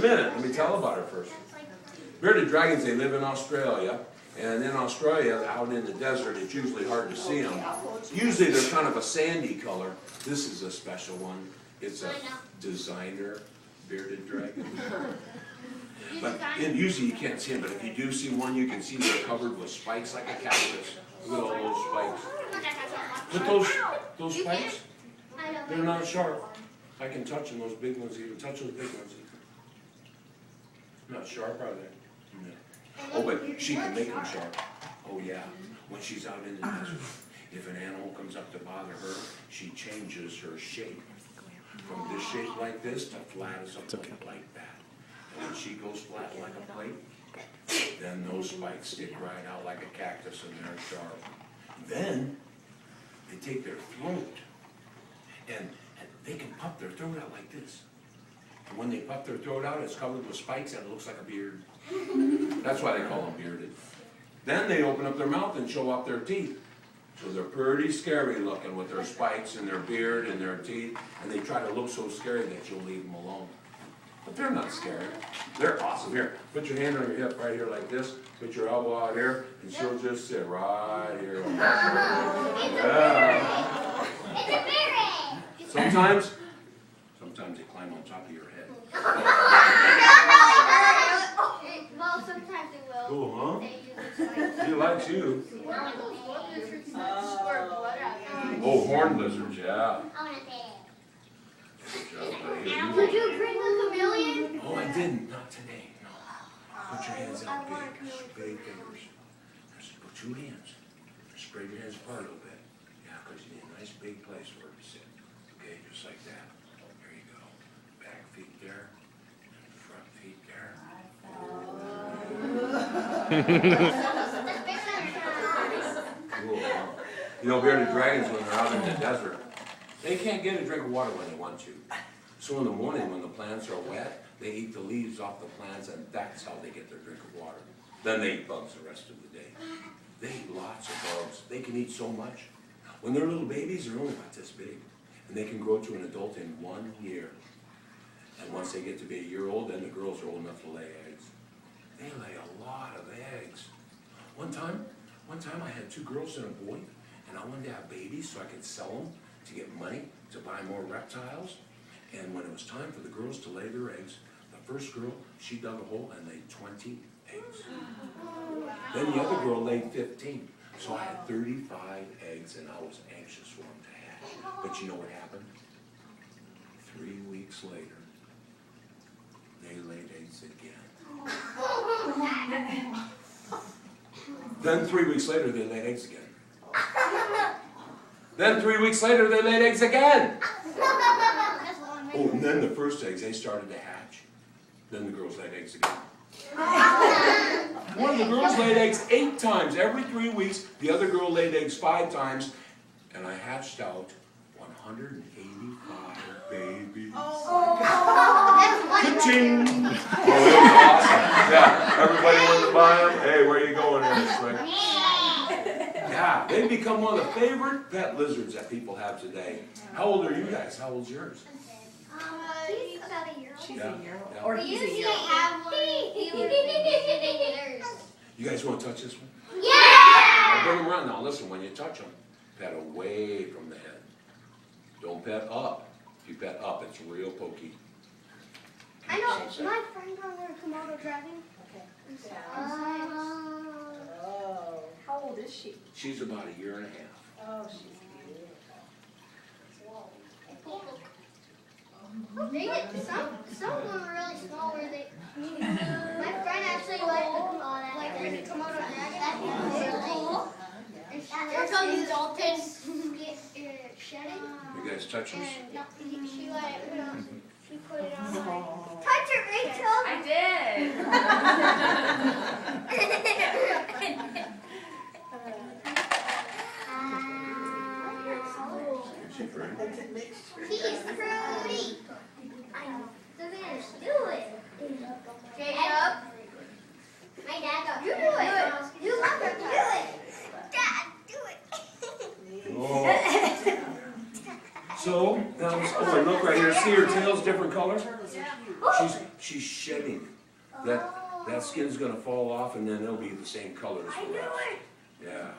minute. Let me tell about her first. Bearded dragons, they live in Australia. And in Australia, out in the desert, it's usually hard to see them. Usually they're kind of a sandy color. This is a special one. It's a designer bearded dragon. But usually you can't see them, but if you do see one, you can see they're covered with spikes like a cactus. Look at all those spikes. But those spikes, they're not sharp. I can touch them, those big ones even. Touch those big ones even. Not sharp, are they? No. Oh, but she can make them sharp. Oh, yeah. When she's out in the desert, if an animal comes up to bother her, she changes her shape. From this shape like this to flat as a plate like that. And when she goes flat like a plate, then those spikes stick right out like a cactus and they're sharp. Then they take their throat and they can puff their throat out like this. And when they puff their throat out, it's covered with spikes and it looks like a beard. That's why they call them bearded. Then they open up their mouth and show off their teeth. So they're pretty scary looking with their spikes and their beard and their teeth. And they try to look so scary that you'll leave them alone. But they're not scary. They're awesome. Here, put your hand on your hip right here like this. Put your elbow out here, and she'll just sit right here. Yeah. It's a berry. Sometimes they climb on top of your head. Well, sometimes they will. Cool, huh? He likes you. Oh, horned lizards, yeah. I want to say Good Would you bring the chameleon? Oh, I didn't. Not today. No. Put your hands out big fingers. Just put 2 hands. Spread your hands apart a little bit. Yeah, because you need a nice big place for it to sit. Okay, just like that. There you go. Back feet there. Front feet there. Cool, huh? You know, bearded dragons, when they're out in the desert, they can't get a drink of water when they want to. So in the morning, when the plants are wet, they eat the leaves off the plants, and that's how they get their drink of water. Then they eat bugs the rest of the day. They eat lots of bugs. They can eat so much. When they're little babies, they're only about this big. And they can grow to an adult in 1 year. And once they get to be a year old, then the girls are old enough to lay eggs. They lay a lot of eggs. One time I had 2 girls and a boy, and I wanted to have babies so I could sell them to get money to buy more reptiles. And when it was time for the girls to lay their eggs, the first girl, she dug a hole and laid 20 eggs. Then the other girl laid 15. So I had 35 eggs, and I was anxious for them to hatch. But you know what happened? 3 weeks later, they laid eggs again. Then 3 weeks later, they laid eggs again. Then 3 weeks later, they laid eggs again. Oh, and then the first eggs, they started to hatch. Then the girls laid eggs again. One of the girls laid eggs 8 times. Every 3 weeks, the other girl laid eggs 5 times. And I hatched out 185 babies. Oh, that's Ka-ching! Oh, it was awesome. Yeah, everybody wanted to buy them. Hey, where are you going here this way? Yeah, they've become one of the favorite pet lizards that people have today. How old are you guys? How old's yours? He's about a year old. She's a year old. Yeah. Or We he's a usually year old. have one. You guys want to touch this one? Yeah! I'll bring them around now. Listen, when you touch them, pet away from the head. Don't pet up. If you pet up, it's real pokey. I know. My friend on their Komodo dragon. Okay. Oh. How old is she? She's about a year and a half. Oh, she's beautiful. They get some of them are really small where they. My friend actually like the Komodo dragon. There comes dolphins shedding. You guys touch this? And she put it on. Touch it, Rachel. I did. She's pretty. He's fruity. I know. So then do it. Jacob. My dad goes, you do it. You love her. Do it. Dad, do it. Oh. So, that was one, look right here, see her tail's different color? Yeah. She's shedding. That skin's gonna fall off and then it'll be the same color as the rest. Yeah.